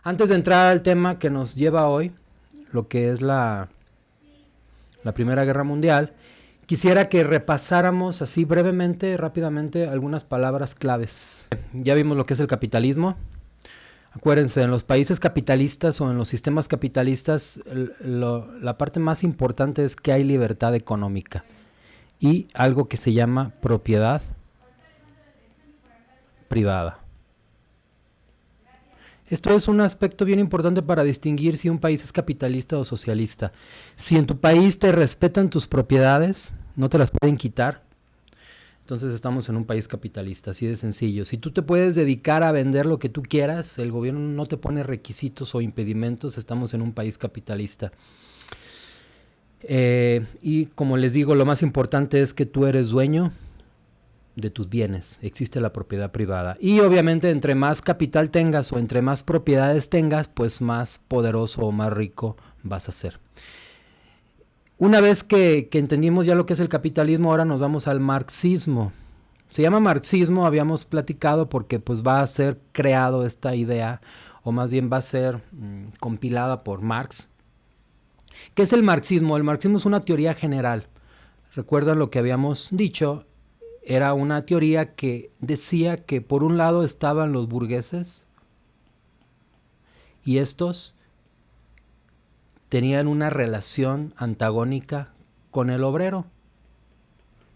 Antes de entrar al tema que nos lleva hoy, lo que es la Primera Guerra Mundial, quisiera que repasáramos así brevemente, rápidamente, algunas palabras claves. Ya vimos lo que es el capitalismo. Acuérdense, en los países capitalistas o en los sistemas capitalistas, la parte más importante es que hay libertad económica y algo que se llama propiedad privada. Esto es un aspecto bien importante para distinguir si un país es capitalista o socialista. Si en tu país te respetan tus propiedades, no te las pueden quitar, entonces estamos en un país capitalista, así de sencillo. Si tú te puedes dedicar a vender lo que tú quieras, el gobierno no te pone requisitos o impedimentos, estamos en un país capitalista. Y como les digo, lo más importante es que tú eres dueño de tus bienes, existe la propiedad privada. Y obviamente entre más capital tengas o entre más propiedades tengas, pues más poderoso o más rico vas a ser. Una vez que entendimos ya lo que es el capitalismo, ahora nos vamos al marxismo. Se llama marxismo, habíamos platicado porque pues va a ser creado esta idea, o más bien va a ser compilada por Marx. ¿Qué es el marxismo? El marxismo es una teoría general. ¿Recuerdan lo que habíamos dicho? Era una teoría que decía que por un lado estaban los burgueses y estos tenían una relación antagónica con el obrero.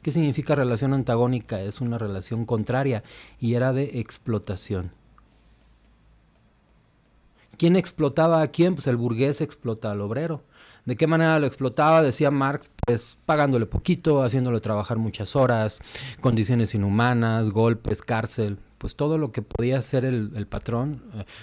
¿Qué significa relación antagónica? Es una relación contraria y era de explotación. ¿Quién explotaba a quién? Pues el burgués explota al obrero. ¿De qué manera lo explotaba? Decía Marx, pues pagándole poquito, haciéndole trabajar muchas horas, condiciones inhumanas, golpes, cárcel, pues todo lo que podía hacer el patrón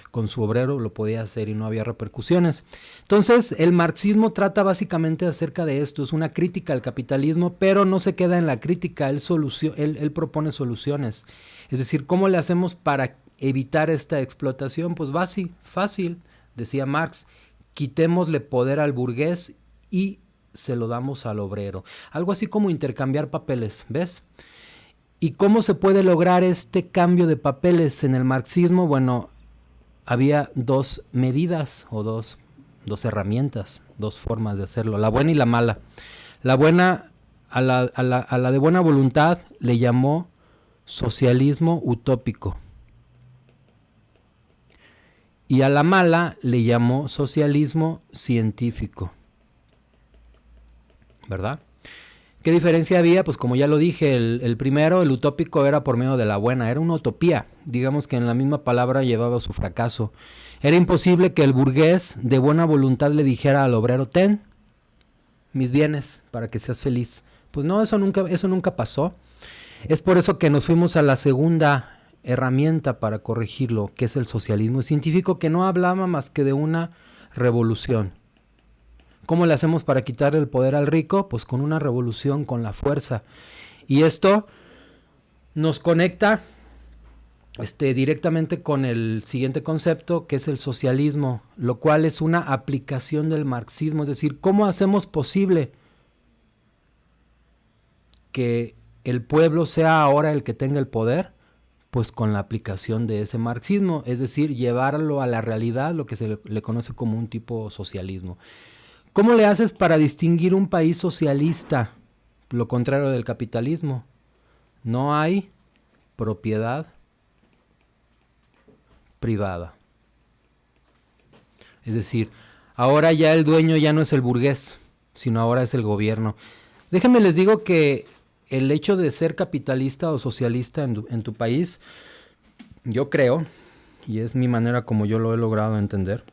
con su obrero lo podía hacer y no había repercusiones. Entonces el marxismo trata básicamente acerca de esto, es una crítica al capitalismo, pero no se queda en la crítica, él propone soluciones. Es decir, ¿cómo le hacemos para evitar esta explotación? Pues fácil, decía Marx. Quitémosle poder al burgués y se lo damos al obrero. Algo así como intercambiar papeles, ¿ves? ¿Y cómo se puede lograr este cambio de papeles en el marxismo? Bueno, había dos medidas o dos herramientas, dos formas de hacerlo, la buena y la mala. La buena, a la de buena voluntad le llamó socialismo utópico. Y a la mala le llamó socialismo científico. ¿Verdad? ¿Qué diferencia había? Pues como ya lo dije, el primero, el utópico, era por medio de la buena, era una utopía. Digamos que en la misma palabra llevaba su fracaso. Era imposible que el burgués de buena voluntad le dijera al obrero, ten mis bienes para que seas feliz. Pues no, eso nunca pasó. Es por eso que nos fuimos a la segunda herramienta para corregirlo, que es el socialismo científico, que no hablaba más que de una revolución. ¿Cómo le hacemos para quitar el poder al rico? Pues con una revolución, con la fuerza. Y esto nos conecta directamente con el siguiente concepto, que es el socialismo, lo cual es una aplicación del marxismo. Es decir, ¿cómo hacemos posible que el pueblo sea ahora el que tenga el poder? Pues con la aplicación de ese marxismo, es decir, llevarlo a la realidad, lo que se le conoce como un tipo socialismo. ¿Cómo le haces para distinguir un país socialista? Lo contrario del capitalismo. No hay propiedad privada. Es decir, ahora ya el dueño ya no es el burgués, sino ahora es el gobierno. Déjenme les digo que el hecho de ser capitalista o socialista en tu país, yo creo, y es mi manera como yo lo he logrado entender,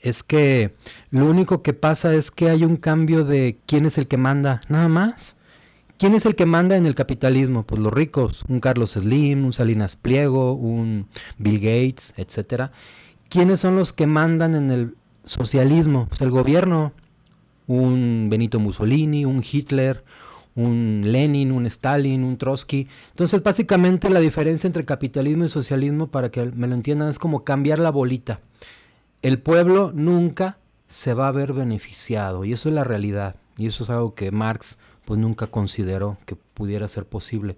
es que lo único que pasa es que hay un cambio de quién es el que manda, nada más. ¿Quién es el que manda en el capitalismo? Pues los ricos, un Carlos Slim, un Salinas Pliego, un Bill Gates, etcétera. ¿Quiénes son los que mandan en el socialismo? Pues el gobierno, un Benito Mussolini, un Hitler, un Lenin, un Stalin, un Trotsky. Entonces básicamente la diferencia entre capitalismo y socialismo, para que me lo entiendan, es como cambiar la bolita. El pueblo nunca se va a ver beneficiado, y eso es la realidad, y eso es algo que Marx pues nunca consideró que pudiera ser posible.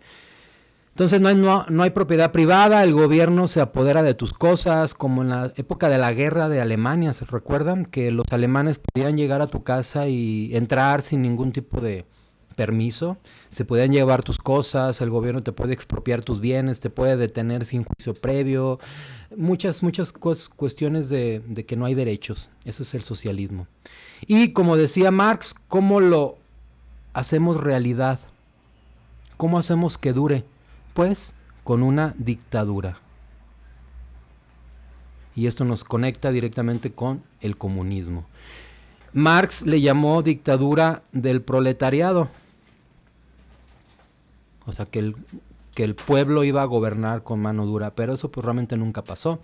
Entonces no hay propiedad privada, el gobierno se apodera de tus cosas, como en la época de la guerra de Alemania, ¿se recuerdan? Que los alemanes podían llegar a tu casa y entrar sin ningún tipo de permiso, se podían llevar tus cosas, el gobierno te puede expropiar tus bienes, te puede detener sin juicio previo, muchas cuestiones de que no hay derechos, eso es el socialismo. Y como decía Marx, ¿cómo lo hacemos realidad? ¿Cómo hacemos que dure? Pues con una dictadura. Y esto nos conecta directamente con el comunismo. Marx le llamó dictadura del proletariado. O sea, que el pueblo iba a gobernar con mano dura, pero eso pues realmente nunca pasó.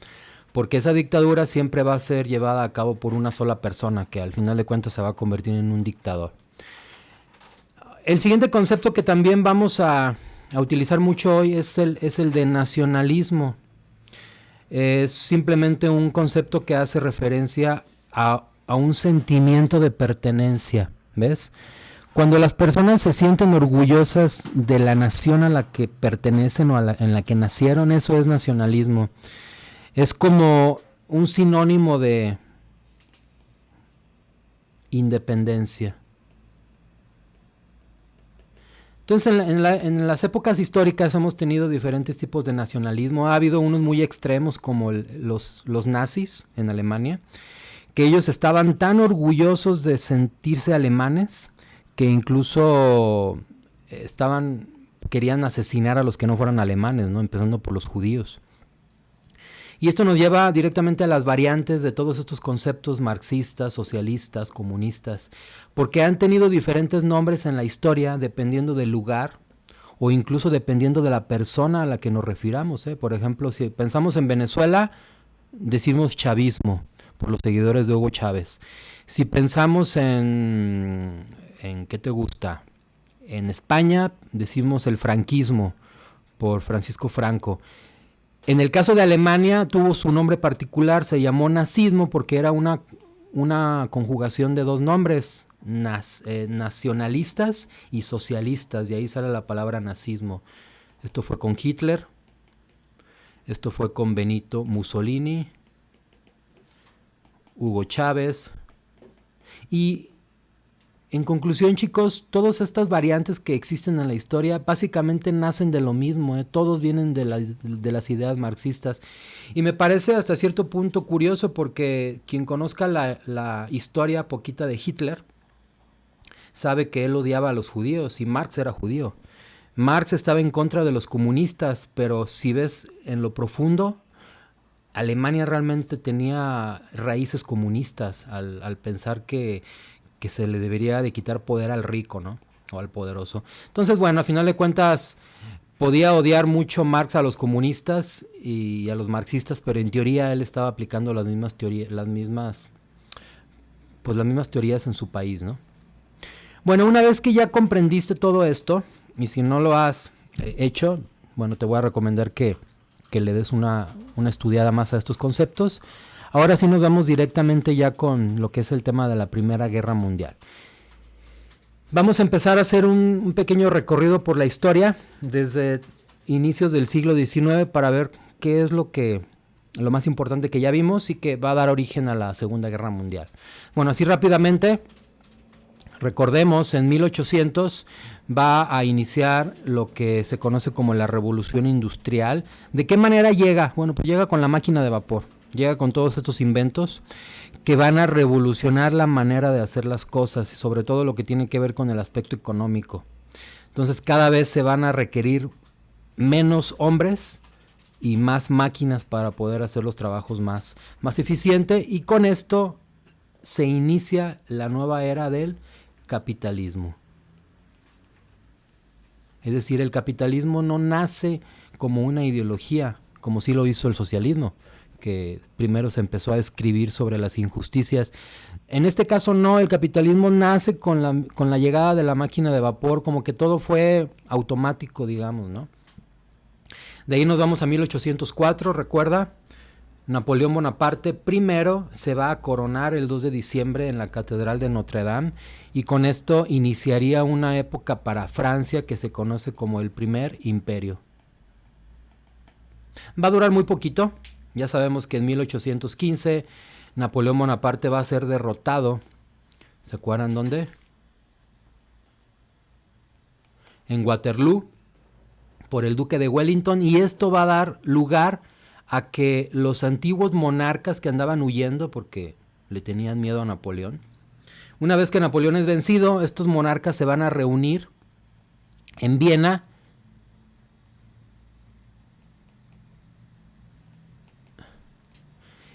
Porque esa dictadura siempre va a ser llevada a cabo por una sola persona, que al final de cuentas se va a convertir en un dictador. El siguiente concepto que también vamos a utilizar mucho hoy es el de nacionalismo. Es simplemente un concepto que hace referencia a un sentimiento de pertenencia, ¿ves? Cuando las personas se sienten orgullosas de la nación a la que pertenecen o en la que nacieron, eso es nacionalismo. Es como un sinónimo de independencia. Entonces, en las épocas históricas hemos tenido diferentes tipos de nacionalismo. Ha habido unos muy extremos como los nazis en Alemania, que ellos estaban tan orgullosos de sentirse alemanes que incluso querían asesinar a los que no fueran alemanes, ¿no? Empezando por los judíos. Y esto nos lleva directamente a las variantes de todos estos conceptos marxistas, socialistas, comunistas, porque han tenido diferentes nombres en la historia dependiendo del lugar o incluso dependiendo de la persona a la que nos refiramos. Por ejemplo, si pensamos en Venezuela, decimos chavismo, por los seguidores de Hugo Chávez. Si pensamos en ¿qué te gusta? En España decimos el franquismo, por Francisco Franco. En el caso de Alemania tuvo su nombre particular, se llamó nazismo porque era una conjugación de dos nombres, nacionalistas y socialistas, de ahí sale la palabra nazismo. Esto fue con Hitler, esto fue con Benito Mussolini, Hugo Chávez. Y en conclusión, chicos, todas estas variantes que existen en la historia básicamente nacen de lo mismo, todos vienen de las ideas marxistas. Y me parece hasta cierto punto curioso porque quien conozca la historia poquita de Hitler sabe que él odiaba a los judíos y Marx era judío. Marx estaba en contra de los comunistas, pero si ves en lo profundo, Alemania realmente tenía raíces comunistas al pensar que se le debería de quitar poder al rico, ¿no? O al poderoso. Entonces, bueno, a final de cuentas, podía odiar mucho Marx a los comunistas y a los marxistas, pero en teoría él estaba aplicando las mismas teorías en su país, ¿no? Bueno, una vez que ya comprendiste todo esto, y si no lo has hecho, bueno, te voy a recomendar que le des una estudiada más a estos conceptos. Ahora sí nos vamos directamente ya con lo que es el tema de la Primera Guerra Mundial. Vamos a empezar a hacer un pequeño recorrido por la historia desde inicios del siglo XIX para ver qué es lo más importante que ya vimos y que va a dar origen a la Segunda Guerra Mundial. Bueno, así rápidamente, recordemos, en 1800 va a iniciar lo que se conoce como la Revolución Industrial. ¿De qué manera llega? Bueno, pues llega con la máquina de vapor. Llega con todos estos inventos que van a revolucionar la manera de hacer las cosas y sobre todo lo que tiene que ver con el aspecto económico. Entonces cada vez se van a requerir menos hombres y más máquinas para poder hacer los trabajos más eficiente, y con esto se inicia la nueva era del capitalismo. Es decir, el capitalismo no nace como una ideología, como sí lo hizo el socialismo, que primero se empezó a escribir sobre las injusticias. En este caso no, el capitalismo nace con la llegada de la máquina de vapor, como que todo fue automático, digamos, ¿no? De ahí nos vamos a 1804, recuerda, Napoleón Bonaparte primero se va a coronar el 2 de diciembre en la Catedral de Notre Dame, y con esto iniciaría una época para Francia que se conoce como el Primer Imperio. Va a durar muy poquito. Ya sabemos que en 1815 Napoleón Bonaparte va a ser derrotado. ¿Se acuerdan dónde? En Waterloo, por el duque de Wellington, y esto va a dar lugar a que los antiguos monarcas que andaban huyendo porque le tenían miedo a Napoleón, una vez que Napoleón es vencido, estos monarcas se van a reunir en Viena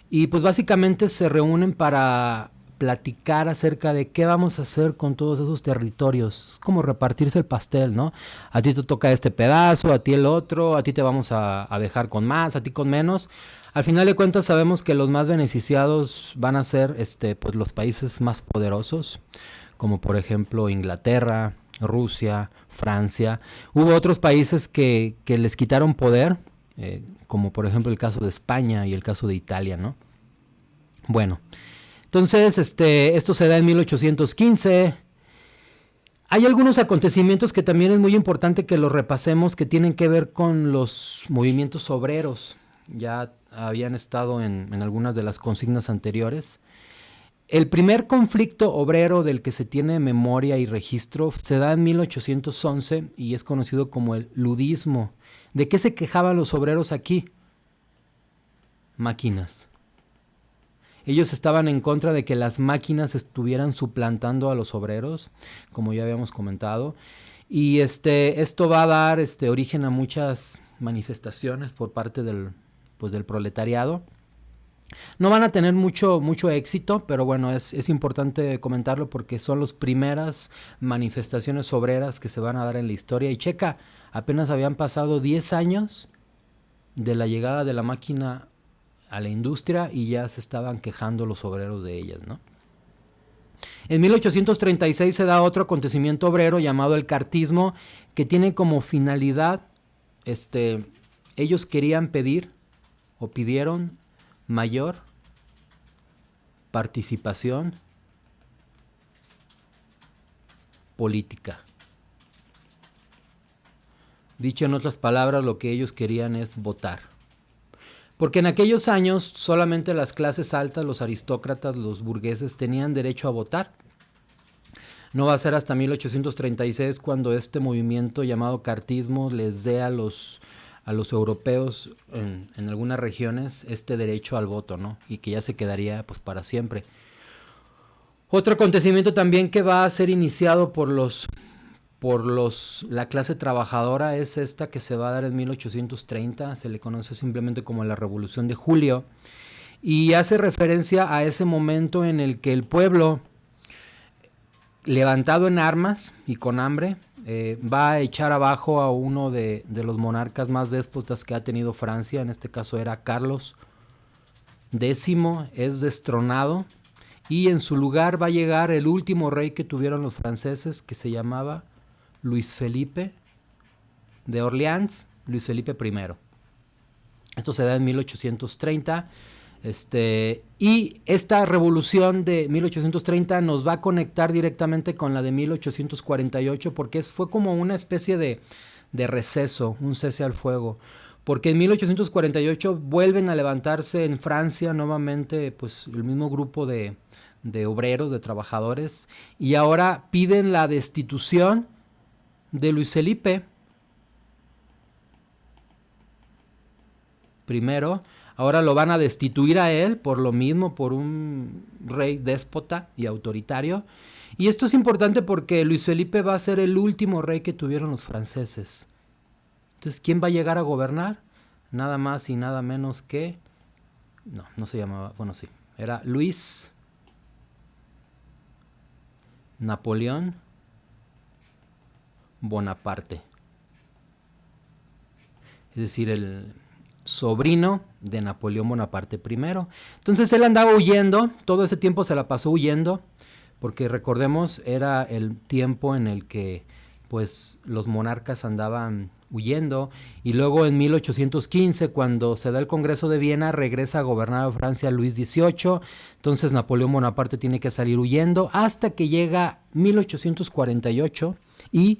y pues básicamente se reúnen para platicar acerca de qué vamos a hacer con todos esos territorios. Es como repartirse el pastel, ¿no? A ti te toca este pedazo, a ti el otro, a ti te vamos a dejar con más, a ti con menos. Al final de cuentas sabemos que los más beneficiados van a ser pues los países más poderosos, como por ejemplo Inglaterra, Rusia, Francia. Hubo otros países que les quitaron poder, como por ejemplo el caso de España y el caso de Italia, ¿no? Bueno, entonces esto se da en 1815. Hay algunos acontecimientos que también es muy importante que los repasemos, que tienen que ver con los movimientos obreros. Ya habían estado en algunas de las consignas anteriores. El primer conflicto obrero del que se tiene memoria y registro se da en 1811 y es conocido como el ludismo. ¿De qué se quejaban los obreros aquí? Máquinas. Ellos estaban en contra de que las máquinas estuvieran suplantando a los obreros, como ya habíamos comentado. Y esto va a dar origen a muchas manifestaciones por parte del proletariado. No van a tener mucho éxito, pero bueno, es importante comentarlo porque son las primeras manifestaciones obreras que se van a dar en la historia. Y checa, apenas habían pasado 10 años de la llegada de la máquina a la industria y ya se estaban quejando los obreros de ellas, ¿no? En 1836 se da otro acontecimiento obrero llamado el cartismo, que tiene como finalidad, ellos querían pedir o pidieron mayor participación política. Dicho en otras palabras, lo que ellos querían es votar. Porque en aquellos años solamente las clases altas, los aristócratas, los burgueses tenían derecho a votar. No va a ser hasta 1836 cuando este movimiento llamado cartismo les dé a los europeos en algunas regiones este derecho al voto, ¿no? Y que ya se quedaría pues para siempre. Otro acontecimiento también que va a ser iniciado por la clase trabajadora es esta que se va a dar en 1830, se le conoce simplemente como la Revolución de Julio, y hace referencia a ese momento en el que el pueblo, levantado en armas y con hambre, va a echar abajo a uno de los monarcas más déspotas que ha tenido Francia. En este caso era Carlos X, es destronado, y en su lugar va a llegar el último rey que tuvieron los franceses, que se llamaba Luis Felipe de Orleans, Luis Felipe I. Esto se da en 1830. Y esta revolución de 1830 nos va a conectar directamente con la de 1848 porque fue como una especie de receso, un cese al fuego. Porque en 1848 vuelven a levantarse en Francia nuevamente pues, el mismo grupo de obreros, de trabajadores, y ahora piden la destitución de Luis Felipe I. Ahora lo van a destituir a él por lo mismo, por un rey déspota y autoritario. Y esto es importante porque Luis Felipe va a ser el último rey que tuvieron los franceses. Entonces, ¿quién va a llegar a gobernar? Nada más y nada menos que... No se llamaba... Bueno, sí. Era Luis Napoleón Bonaparte. Es decir, el sobrino de Napoleón Bonaparte I. Entonces él andaba huyendo, todo ese tiempo se la pasó huyendo, porque recordemos, era el tiempo en el que pues los monarcas andaban huyendo, y luego en 1815, cuando se da el Congreso de Viena, regresa a gobernar a Francia Luis XVIII, entonces Napoleón Bonaparte tiene que salir huyendo, hasta que llega 1848, y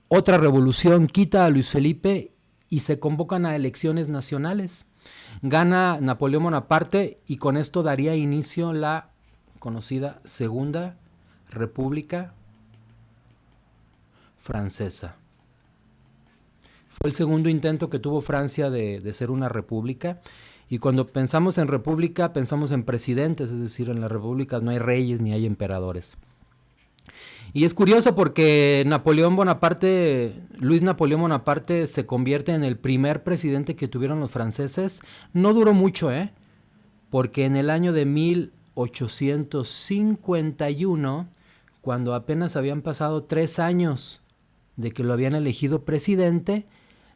otra revolución quita a Luis Felipe y se convocan a elecciones nacionales. Gana Napoleón Bonaparte y con esto daría inicio la conocida Segunda República Francesa. Fue el segundo intento que tuvo Francia de ser una república. Y cuando pensamos en república, pensamos en presidentes, es decir, en las repúblicas no hay reyes ni hay emperadores. Y es curioso porque Luis Napoleón Bonaparte se convierte en el primer presidente que tuvieron los franceses. No duró mucho, porque en el año de 1851, cuando apenas habían pasado 3 años de que lo habían elegido presidente,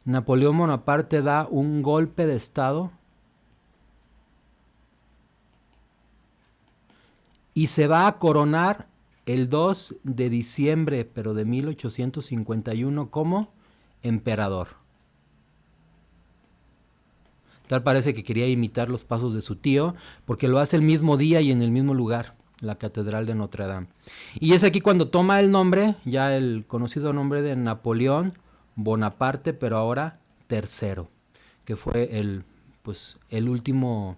Napoleón Bonaparte da un golpe de estado y se va a coronar el 2 de diciembre, pero de 1851, como emperador. Tal parece que quería imitar los pasos de su tío, porque lo hace el mismo día y en el mismo lugar, la Catedral de Notre Dame. Y es aquí cuando toma el nombre, ya el conocido nombre de Napoleón Bonaparte, pero ahora tercero, que fue el último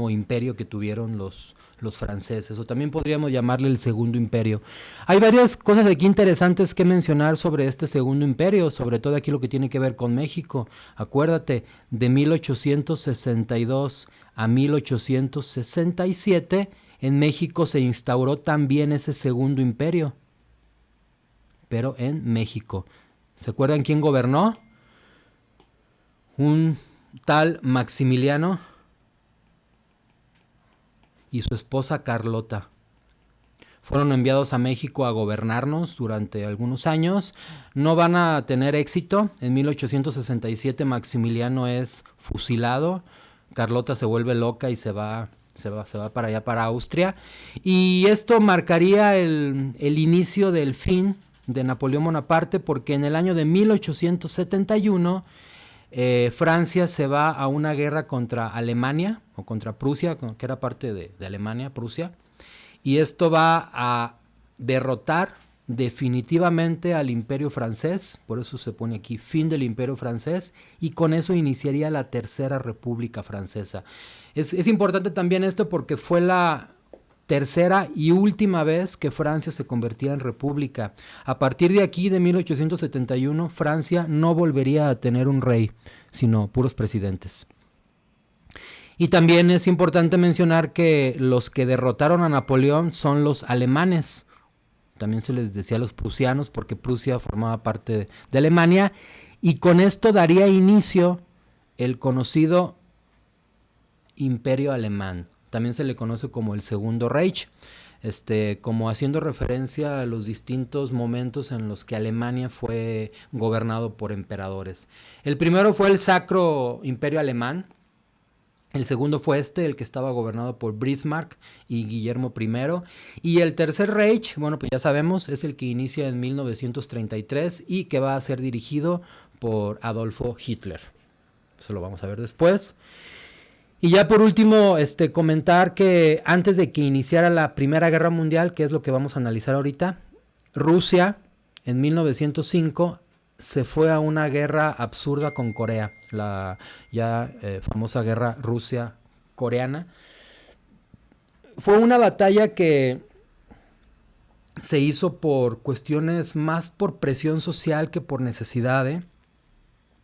imperio que tuvieron los franceses, o también podríamos llamarle el segundo imperio. Hay varias cosas aquí interesantes que mencionar sobre este segundo imperio, sobre todo aquí lo que tiene que ver con México. Acuérdate, de 1862 a 1867, en México se instauró también ese segundo imperio, pero en México. ¿Se acuerdan quién gobernó? Un tal Maximiliano y su esposa Carlota. Fueron enviados a México a gobernarnos durante algunos años. No van a tener éxito. En 1867 Maximiliano es fusilado. Carlota se vuelve loca y se va para allá, para Austria. Y esto marcaría el inicio del fin de Napoleón Bonaparte, porque en el año de 1871 Francia se va a una guerra contra Alemania, o contra Prusia, que era parte de Alemania, Prusia, y esto va a derrotar definitivamente al Imperio francés. Por eso se pone aquí fin del Imperio francés, y con eso iniciaría la Tercera República Francesa. Es importante también esto porque fue la tercera y última vez que Francia se convertía en república. A partir de aquí, de 1871, Francia no volvería a tener un rey, sino puros presidentes. Y también es importante mencionar que los que derrotaron a Napoleón son los alemanes. También se les decía los prusianos, porque Prusia formaba parte de Alemania. Y con esto daría inicio el conocido Imperio Alemán. También se le conoce como el Segundo Reich, como haciendo referencia a los distintos momentos en los que Alemania fue gobernado por emperadores. El primero fue el Sacro Imperio Alemán. El segundo fue el que estaba gobernado por Bismarck y Guillermo I. Y el Tercer Reich, bueno, pues ya sabemos, es el que inicia en 1933 y que va a ser dirigido por Adolfo Hitler. Eso lo vamos a ver después. Y ya por último, comentar que antes de que iniciara la Primera Guerra Mundial, que es lo que vamos a analizar ahorita, Rusia en 1905 se fue a una guerra absurda con Corea, la ya famosa guerra Rusia-coreana. Fue una batalla que se hizo por cuestiones más por presión social que por necesidad.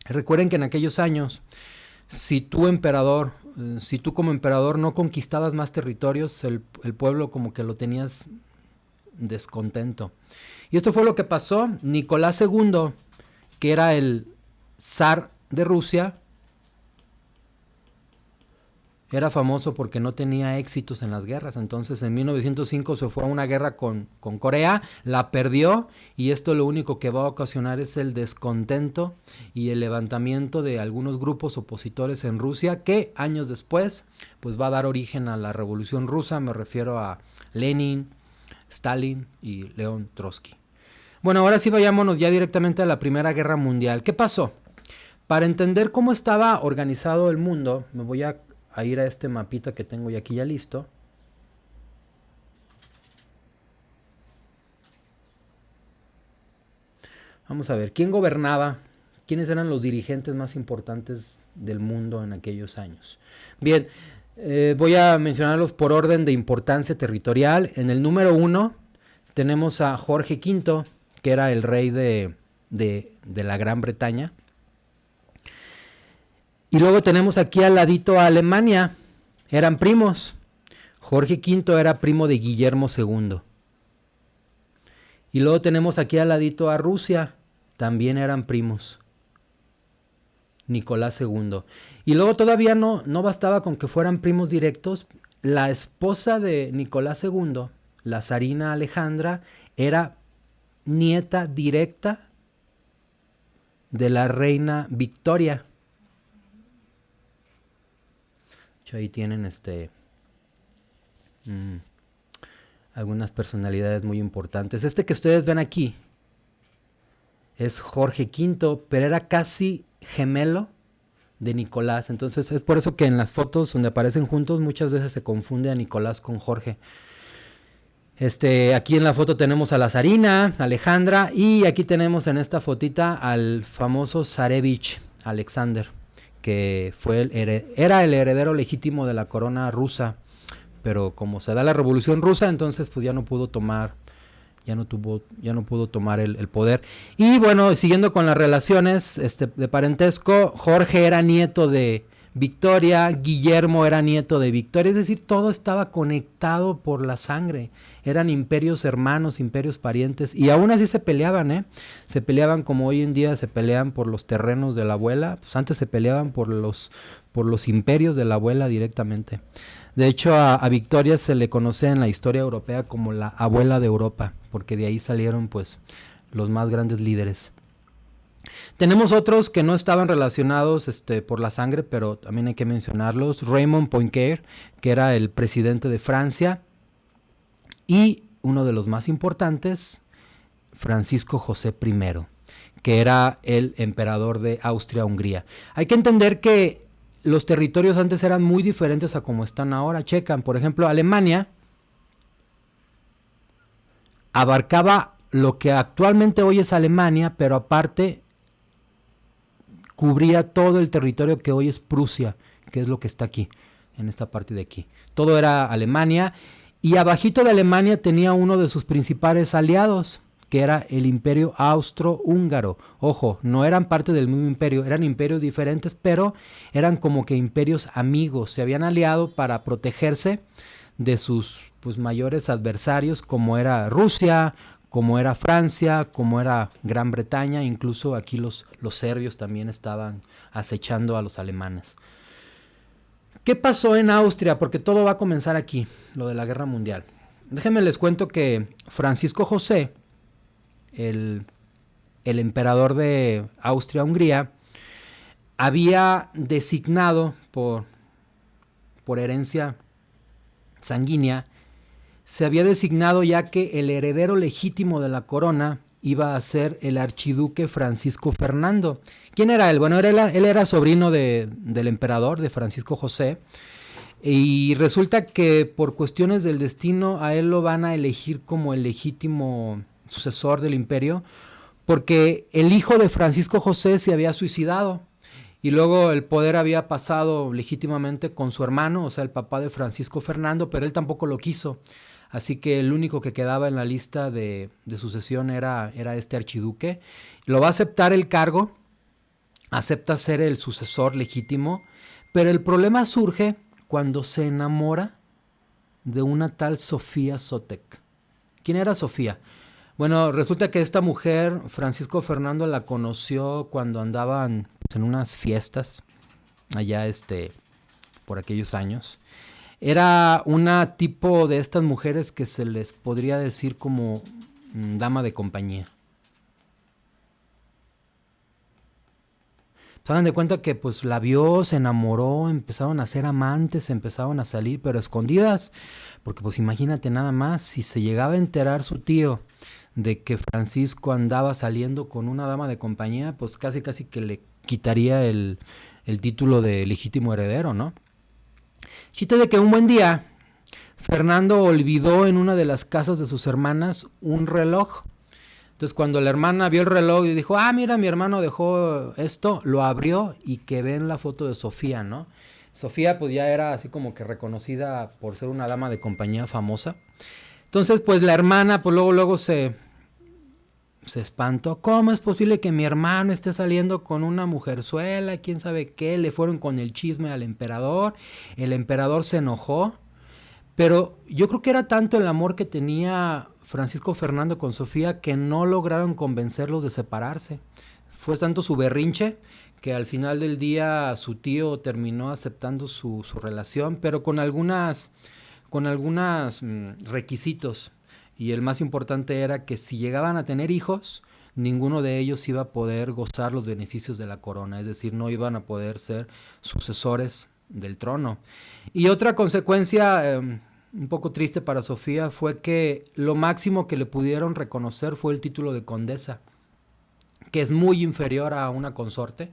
Recuerden que en aquellos años, si tú como emperador no conquistabas más territorios, el pueblo como que lo tenías descontento. Y esto fue lo que pasó. Nicolás II, que era el zar de Rusia, era famoso porque no tenía éxitos en las guerras. Entonces en 1905 se fue a una guerra con Corea, la perdió, y esto lo único que va a ocasionar es el descontento y el levantamiento de algunos grupos opositores en Rusia, que años después pues va a dar origen a la Revolución Rusa. Me refiero a Lenin, Stalin y León Trotsky. Bueno, ahora sí vayámonos ya directamente a la Primera Guerra Mundial. ¿Qué pasó? Para entender cómo estaba organizado el mundo, me voy a ir a este mapita que tengo ya aquí ya listo. Vamos a ver, ¿quién gobernaba quiénes eran los dirigentes más importantes del mundo en aquellos años. Bien, voy a mencionarlos por orden de importancia territorial. En el número 1 tenemos a Jorge V, que era el rey de la Gran Bretaña. Y luego tenemos aquí al ladito a Alemania, eran primos. Jorge V era primo de Guillermo II. Y luego tenemos aquí al ladito a Rusia, también eran primos. Nicolás II. Y luego todavía no bastaba con que fueran primos directos. La esposa de Nicolás II, la zarina Alejandra, era nieta directa de la reina Victoria. Ahí tienen algunas personalidades muy importantes. Este que ustedes ven aquí es Jorge V, pero era casi gemelo de Nicolás. Entonces es por eso que en las fotos donde aparecen juntos muchas veces se confunde a Nicolás con Jorge. Aquí en la foto tenemos a la zarina Alejandra, y aquí tenemos en esta fotita al famoso zarevich Alexander, que era el heredero legítimo de la corona rusa, pero como se da la Revolución Rusa, entonces pues ya no pudo tomar el poder. Y bueno, siguiendo con las relaciones de parentesco, Jorge era nieto de Victoria, Guillermo era nieto de Victoria, es decir, todo estaba conectado por la sangre. Eran imperios hermanos, imperios parientes, y aún así se peleaban, se peleaban como hoy en día se pelean por los terrenos de la abuela. Pues antes se peleaban por los imperios de la abuela directamente. De hecho, a Victoria se le conoce en la historia europea como la abuela de Europa, porque de ahí salieron pues los más grandes líderes. Tenemos otros que no estaban relacionados por la sangre, pero también hay que mencionarlos. Raymond Poincaré, que era el presidente de Francia, y uno de los más importantes, Francisco José I, que era el emperador de Austria-Hungría. Hay que entender que los territorios antes eran muy diferentes a como están ahora. Checan, por ejemplo, Alemania abarcaba lo que actualmente hoy es Alemania, pero aparte cubría todo el territorio que hoy es Prusia, que es lo que está aquí, en esta parte de aquí. Todo era Alemania, y abajito de Alemania tenía uno de sus principales aliados, que era el Imperio Austrohúngaro. Ojo, no eran parte del mismo imperio, eran imperios diferentes, pero eran como que imperios amigos. Se habían aliado para protegerse de sus pues mayores adversarios, como era Rusia, como era Francia, como era Gran Bretaña. Incluso aquí los serbios también estaban acechando a los alemanes. ¿Qué pasó en Austria? Porque todo va a comenzar aquí, lo de la Guerra Mundial. Déjenme les cuento que Francisco José, el emperador de Austria-Hungría, había designado por herencia sanguínea, se había designado ya que el heredero legítimo de la corona iba a ser el archiduque Francisco Fernando. ¿Quién era él? Bueno, él era sobrino del emperador, de Francisco José, y resulta que por cuestiones del destino a él lo van a elegir como el legítimo sucesor del imperio, porque el hijo de Francisco José se había suicidado y luego el poder había pasado legítimamente con su hermano, o sea, el papá de Francisco Fernando, pero él tampoco lo quiso. Así que el único que quedaba en la lista de sucesión era este archiduque. Lo va a aceptar el cargo, acepta ser el sucesor legítimo, pero el problema surge cuando se enamora de una tal Sofía Sotek. ¿Quién era Sofía? Bueno, resulta que esta mujer, Francisco Fernando la conoció cuando andaban en unas fiestas allá por aquellos años. Era una tipo de estas mujeres que se les podría decir como dama de compañía. Se dan de cuenta que pues la vio, se enamoró, empezaron a ser amantes, empezaron a salir, pero escondidas. Porque pues imagínate nada más, si se llegaba a enterar su tío de que Francisco andaba saliendo con una dama de compañía, pues casi que le quitaría el título de legítimo heredero, ¿no? Chiste de que un buen día Fernando olvidó en una de las casas de sus hermanas un reloj. Entonces cuando la hermana vio el reloj y dijo, ah, mira, mi hermano dejó esto, lo abrió y que ven la foto de Sofía, ¿no? Sofía pues ya era así como que reconocida por ser una dama de compañía famosa. Entonces pues la hermana pues luego se espantó. ¿Cómo es posible que mi hermano esté saliendo con una mujerzuela? ¿Quién sabe qué? Le fueron con el chisme al emperador. El emperador se enojó. Pero yo creo que era tanto el amor que tenía Francisco Fernando con Sofía que no lograron convencerlos de separarse. Fue tanto su berrinche que al final del día su tío terminó aceptando su relación, pero con algunos requisitos. Y el más importante era que si llegaban a tener hijos, ninguno de ellos iba a poder gozar los beneficios de la corona, es decir, no iban a poder ser sucesores del trono. Y otra consecuencia un poco triste para Sofía fue que lo máximo que le pudieron reconocer fue el título de condesa, que es muy inferior a una consorte.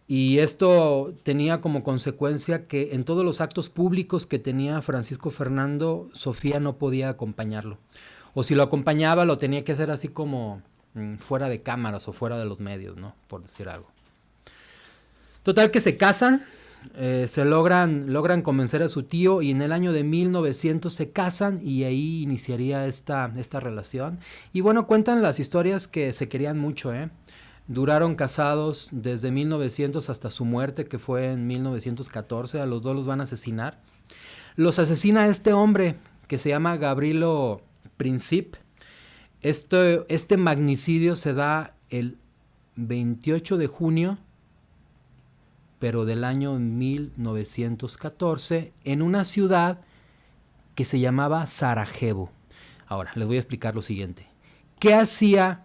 Y esto tenía como consecuencia que en todos los actos públicos que tenía Francisco Fernando, Sofía no podía acompañarlo. O si lo acompañaba, lo tenía que hacer así como fuera de cámaras o fuera de los medios, ¿no? Por decir algo. Total que se casan, logran convencer a su tío y en el año de 1900 se casan y ahí iniciaría esta relación. Y bueno, cuentan las historias que se querían mucho, ¿eh? Duraron casados desde 1900 hasta su muerte, que fue en 1914. A los dos los van a asesinar. Los asesina este hombre que se llama Gavrilo Princip. Este magnicidio se da el 28 de junio, pero del año 1914, en una ciudad que se llamaba Sarajevo. Ahora, les voy a explicar lo siguiente. ¿Qué hacía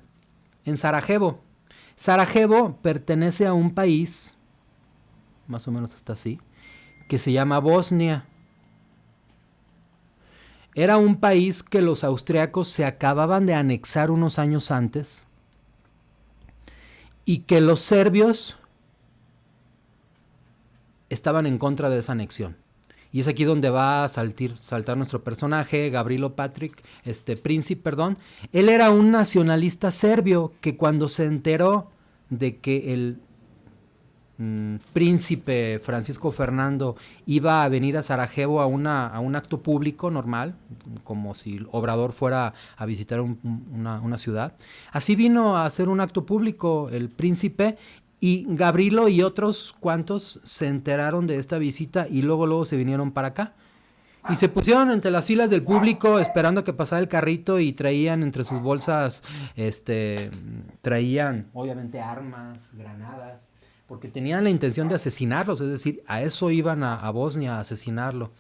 en Sarajevo? Sarajevo pertenece a un país, más o menos hasta así, que se llama Bosnia. Era un país que los austriacos se acababan de anexar unos años antes y que los serbios estaban en contra de esa anexión. Y es aquí donde va a saltar nuestro personaje, Gavrilo Princip, perdón. Él era un nacionalista serbio que cuando se enteró de que el príncipe Francisco Fernando iba a venir a Sarajevo a un acto público normal, como si Obrador fuera a visitar una ciudad. Así vino a hacer un acto público el príncipe. Y Gavrilo y otros cuantos se enteraron de esta visita y luego se vinieron para acá. Y se pusieron entre las filas del público esperando a que pasara el carrito y traían entre sus bolsas, traían obviamente armas, granadas, porque tenían la intención de asesinarlos, es decir, a eso iban a Bosnia a asesinarlo.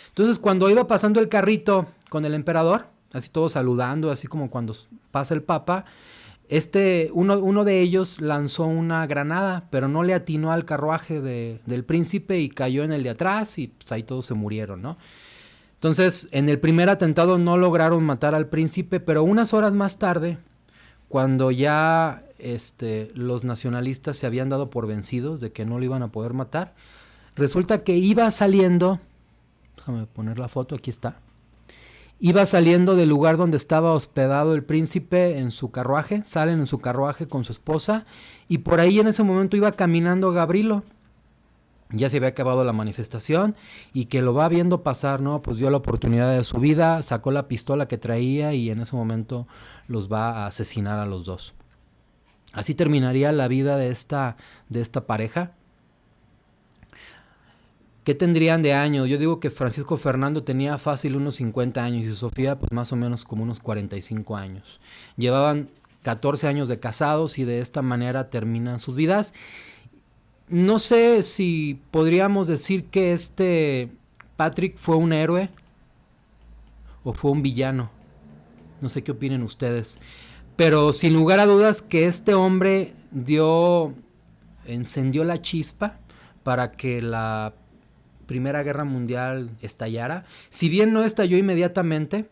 Entonces cuando iba pasando el carrito con el emperador, así todos saludando, así como cuando pasa el papa, uno de ellos lanzó una granada, pero no le atinó al carruaje del príncipe y cayó en el de atrás y pues ahí todos se murieron, ¿no? Entonces, en el primer atentado no lograron matar al príncipe, pero unas horas más tarde, cuando ya los nacionalistas se habían dado por vencidos de que no lo iban a poder matar, resulta que iba saliendo, déjame poner la foto, aquí está. Iba saliendo del lugar donde estaba hospedado el príncipe en su carruaje, salen en su carruaje con su esposa y por ahí en ese momento iba caminando Gavrilo. Ya se había acabado la manifestación y que lo va viendo pasar, ¿no? Pues vio la oportunidad de su vida, sacó la pistola que traía y en ese momento los va a asesinar a los dos. Así terminaría la vida de esta pareja. ¿Qué tendrían de años? Yo digo que Francisco Fernando tenía fácil unos 50 años y Sofía pues más o menos como unos 45 años. Llevaban 14 años de casados y de esta manera terminan sus vidas. No sé si podríamos decir que Patrick fue un héroe o fue un villano. No sé qué opinen ustedes. Pero sin lugar a dudas que este hombre encendió la chispa para que la Primera Guerra Mundial estallara. Si bien no estalló inmediatamente,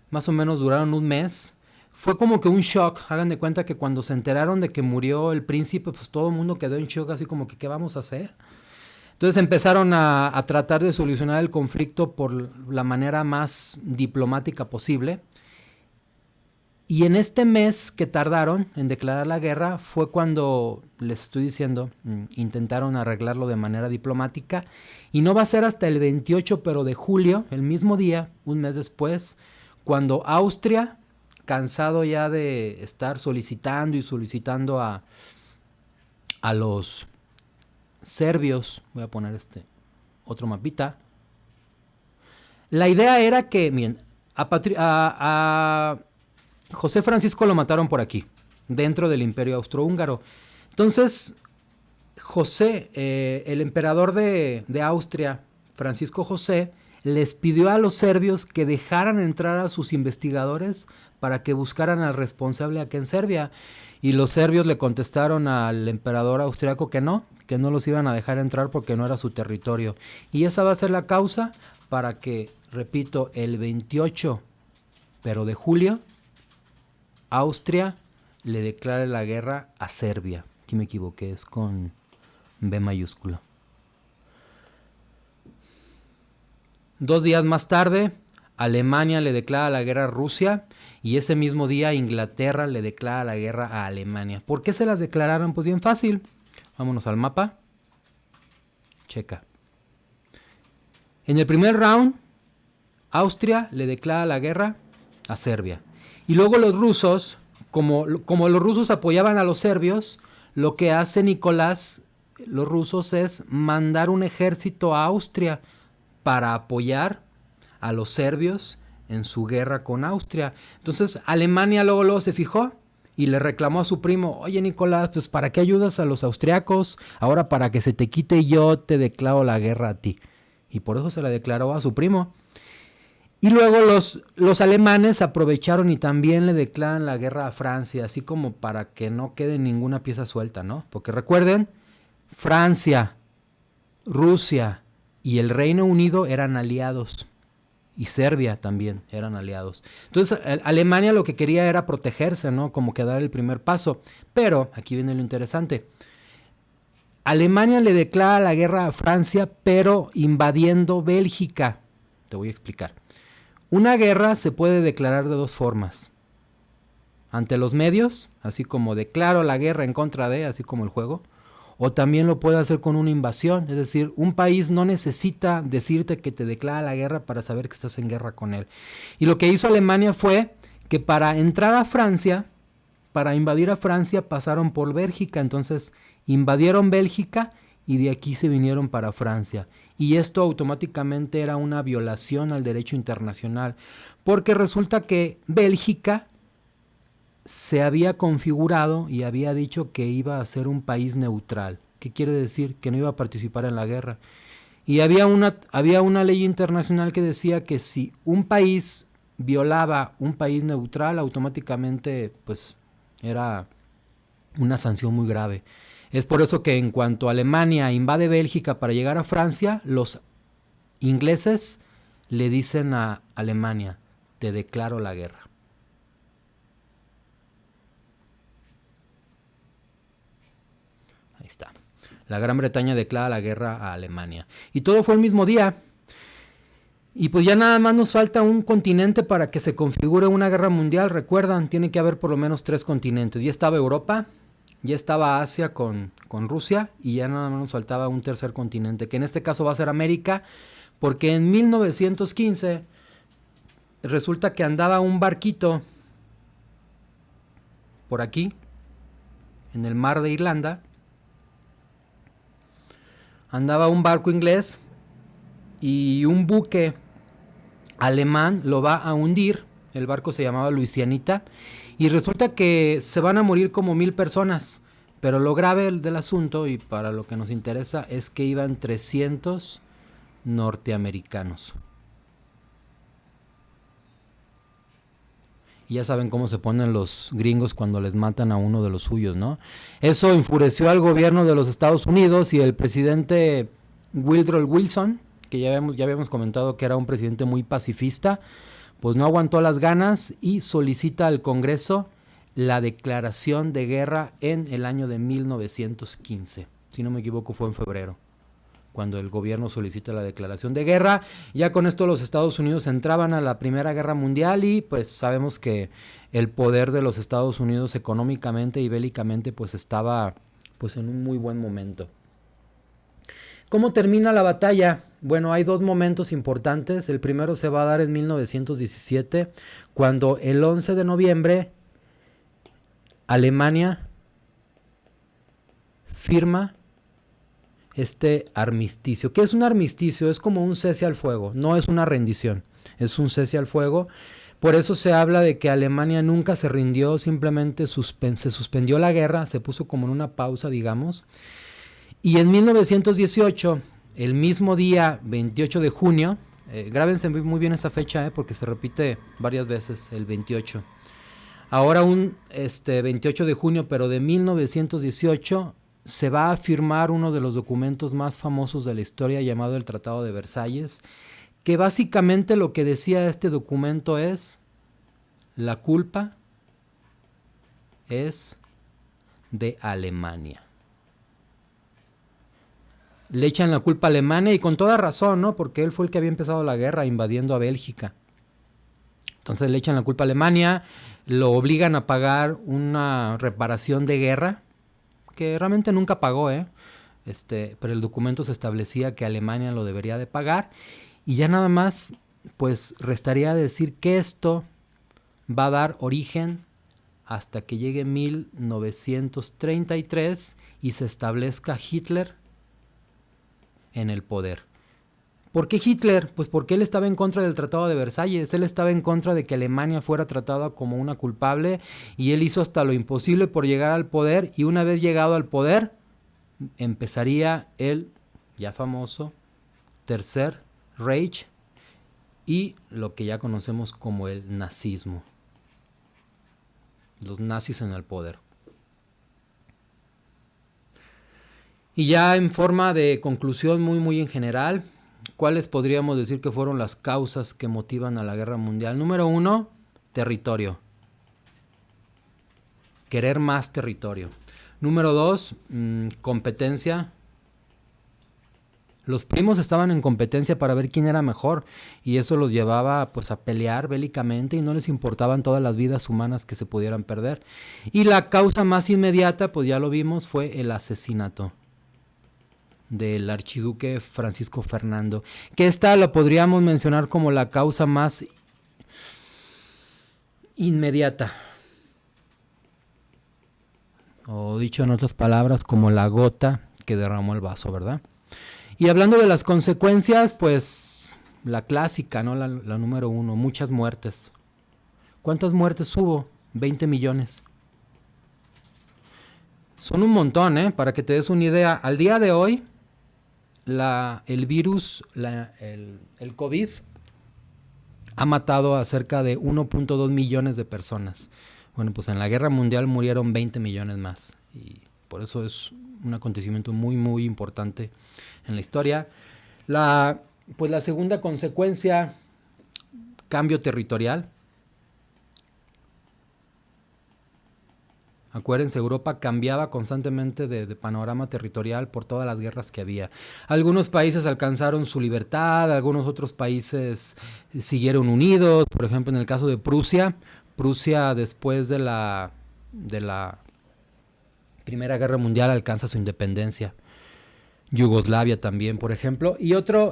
más o menos duraron un mes, fue como que un shock. Hagan de cuenta que cuando se enteraron de que murió el príncipe, pues todo el mundo quedó en shock, así como que ¿qué vamos a hacer? Entonces empezaron a tratar de solucionar el conflicto por la manera más diplomática posible. Y en este mes que tardaron en declarar la guerra fue cuando, les estoy diciendo, intentaron arreglarlo de manera diplomática. Y no va a ser hasta el 28, pero de julio, el mismo día, un mes después, cuando Austria, cansado ya de estar solicitando a los serbios, voy a poner otro mapita. La idea era que, miren, a José Francisco lo mataron por aquí, dentro del Imperio Austrohúngaro. Entonces, José, el emperador de Austria, Francisco José, les pidió a los serbios que dejaran entrar a sus investigadores para que buscaran al responsable aquí en Serbia. Y los serbios le contestaron al emperador austriaco que no los iban a dejar entrar porque no era su territorio. Y esa va a ser la causa para que, repito, el 28, pero de julio, Austria le declara la guerra a Serbia. Aquí me equivoqué, es con B mayúscula. 2 días más tarde, Alemania le declara la guerra a Rusia y ese mismo día Inglaterra le declara la guerra a Alemania. ¿Por qué se las declararon? Pues bien fácil. Vámonos al mapa. Checa. En el primer round, Austria le declara la guerra a Serbia. Y luego los rusos, como los rusos apoyaban a los serbios, lo que hace Nicolás, los rusos, es mandar un ejército a Austria para apoyar a los serbios en su guerra con Austria. Entonces Alemania luego se fijó y le reclamó a su primo: oye Nicolás, pues ¿para qué ayudas a los austriacos? Ahora para que se te quite yo te declaro la guerra a ti. Y por eso se la declaró a su primo. Y luego los alemanes aprovecharon y también le declaran la guerra a Francia, así como para que no quede ninguna pieza suelta, ¿no? Porque recuerden, Francia, Rusia y el Reino Unido eran aliados. Y Serbia también eran aliados. Entonces Alemania lo que quería era protegerse, ¿no? Como que dar el primer paso. Pero, aquí viene lo interesante. Alemania le declara la guerra a Francia, pero invadiendo Bélgica. Te voy a explicar. Una guerra se puede declarar de 2 formas. Ante los medios, así como declaro la guerra en contra de, así como el juego. O también lo puede hacer con una invasión. Es decir, un país no necesita decirte que te declara la guerra para saber que estás en guerra con él. Y lo que hizo Alemania fue que para entrar a Francia, para invadir a Francia, pasaron por Bélgica. Entonces invadieron Bélgica y de aquí se vinieron para Francia. Y esto automáticamente era una violación al derecho internacional, porque resulta que Bélgica se había configurado y había dicho que iba a ser un país neutral. ¿Qué quiere decir? Que no iba a participar en la guerra. Y había una ley internacional que decía que si un país violaba un país neutral, automáticamente pues era una sanción muy grave. Es por eso que en cuanto Alemania invade Bélgica para llegar a Francia, los ingleses le dicen a Alemania: te declaro la guerra. Ahí está. La Gran Bretaña declara la guerra a Alemania. Y todo fue el mismo día. Y pues ya nada más nos falta un continente para que se configure una guerra mundial. Recuerdan, tiene que haber por lo menos 3 continentes. Ya estaba Europa, ya estaba Asia con Rusia y ya nada más nos faltaba un tercer continente, que en este caso va a ser América, porque en 1915 resulta que andaba un barquito por aquí, en el mar de Irlanda. Andaba un barco inglés y un buque alemán lo va a hundir. El barco se llamaba Luisianita. Y resulta que se van a morir como 1000 personas. Pero lo grave del asunto, y para lo que nos interesa, es que iban 300 norteamericanos. Y ya saben cómo se ponen los gringos cuando les matan a uno de los suyos, ¿no? Eso enfureció al gobierno de los Estados Unidos y el presidente Woodrow Wilson, que ya habíamos comentado que era un presidente muy pacifista, pues no aguantó las ganas y solicita al Congreso la declaración de guerra en el año de 1915. Si no me equivoco, fue en febrero, cuando el gobierno solicita la declaración de guerra. Ya con esto los Estados Unidos entraban a la Primera Guerra Mundial y pues sabemos que el poder de los Estados Unidos económicamente y bélicamente pues estaba pues en un muy buen momento. ¿Cómo termina la batalla? Bueno, hay dos momentos importantes. El primero se va a dar en 1917, cuando el 11 de noviembre Alemania firma este armisticio. ¿Qué es un armisticio? Es como un cese al fuego, no es una rendición, es un cese al fuego. Por eso se habla de que Alemania nunca se rindió, simplemente se suspendió la guerra, se puso como en una pausa, digamos. Y en 1918, el mismo día, 28 de junio, grábense muy bien esa fecha, porque se repite varias veces, el 28. Ahora 28 de junio, pero de 1918, se va a firmar uno de los documentos más famosos de la historia llamado el Tratado de Versalles, que básicamente lo que decía este documento es: la culpa es de Alemania. Le echan la culpa a Alemania y con toda razón, ¿no? Porque él fue el que había empezado la guerra invadiendo a Bélgica. Entonces le echan la culpa a Alemania, lo obligan a pagar una reparación de guerra, que realmente nunca pagó, pero el documento se establecía que Alemania lo debería de pagar, y ya nada más pues restaría decir que esto va a dar origen hasta que llegue 1933 y se establezca Hitler en el poder. ¿Por qué Hitler? Pues porque él estaba en contra del Tratado de Versalles, él estaba en contra de que Alemania fuera tratada como una culpable, y él hizo hasta lo imposible por llegar al poder, y una vez llegado al poder empezaría el ya famoso Tercer Reich y lo que ya conocemos como el nazismo. Los nazis en el poder. Y ya en forma de conclusión muy en general, ¿cuáles podríamos decir que fueron las causas que motivan a la guerra mundial? Número 1, territorio. Querer más territorio. Número 2, competencia. Los primos estaban en competencia para ver quién era mejor, y eso los llevaba pues a pelear bélicamente, y no les importaban todas las vidas humanas que se pudieran perder. Y la causa más inmediata, pues ya lo vimos, fue el asesinato del archiduque Francisco Fernando, que esta la podríamos mencionar como la causa más inmediata, o dicho en otras palabras, como la gota que derramó el vaso, ¿verdad? Y hablando de las consecuencias, pues la clásica, ¿no? La número 1, muchas muertes. ¿Cuántas muertes hubo? 20 millones. Son un montón, para que te des una idea. Al día de hoy, el virus, el COVID, ha matado a cerca de 1.2 millones de personas. Bueno, pues en la guerra mundial murieron 20 millones más. Y por eso es un acontecimiento muy importante en la historia. Pues la segunda consecuencia, cambio territorial. Acuérdense, Europa cambiaba constantemente de panorama territorial por todas las guerras que había. Algunos países alcanzaron su libertad, algunos otros países siguieron unidos. Por ejemplo, en el caso de Prusia, después de la Primera Guerra Mundial alcanza su independencia. Yugoslavia también, por ejemplo. Y otra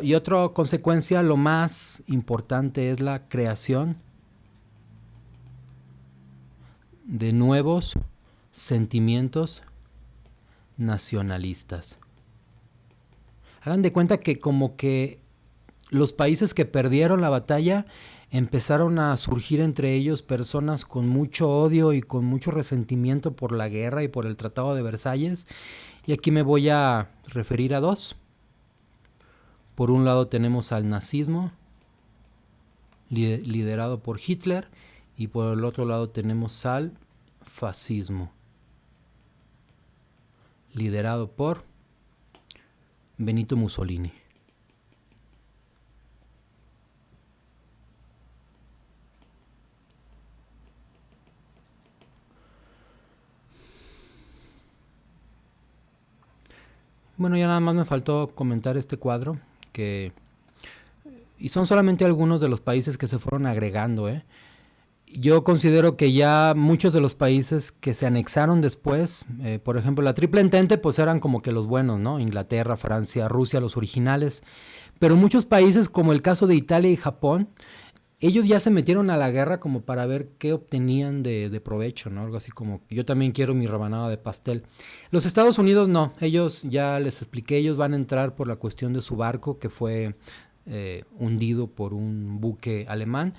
consecuencia, lo más importante, es la creación de nuevos sentimientos nacionalistas. Hagan de cuenta que como que los países que perdieron la batalla empezaron a surgir entre ellos personas con mucho odio y con mucho resentimiento por la guerra y por el Tratado de Versalles. Y aquí me voy a referir a dos. Por un lado tenemos al nazismo, liderado por Hitler, y por el otro lado tenemos al fascismo, liderado por Benito Mussolini. Bueno, ya nada más me faltó comentar este cuadro, que y son solamente algunos de los países que se fueron agregando, ¿eh? Yo considero que ya muchos de los países que se anexaron después, por ejemplo, la Triple Entente, pues eran como que los buenos, ¿no? Inglaterra, Francia, Rusia, los originales. Pero muchos países, como el caso de Italia y Japón, ellos ya se metieron a la guerra como para ver qué obtenían de provecho, ¿no? Algo así como, yo también quiero mi rebanada de pastel. Los Estados Unidos no, ellos, ya les expliqué, ellos van a entrar por la cuestión de su barco que fue hundido por un buque alemán.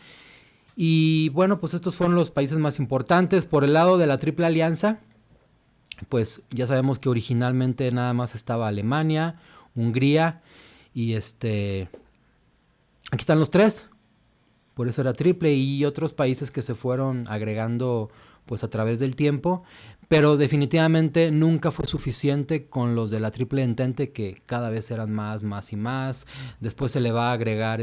Y bueno, pues estos fueron los países más importantes. Por el lado de la Triple Alianza, pues ya sabemos que originalmente nada más estaba Alemania, Hungría y aquí están los tres, por eso era triple, y otros países que se fueron agregando pues a través del tiempo, pero definitivamente nunca fue suficiente con los de la Triple Entente, que cada vez eran más, más y más. Después se le va a agregar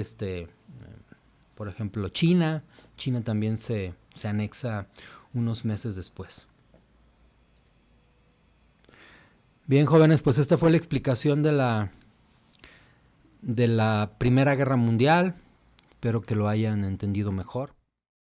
por ejemplo, China. China también se anexa unos meses después. Bien, jóvenes, pues esta fue la explicación de la Primera Guerra Mundial. Espero que lo hayan entendido mejor.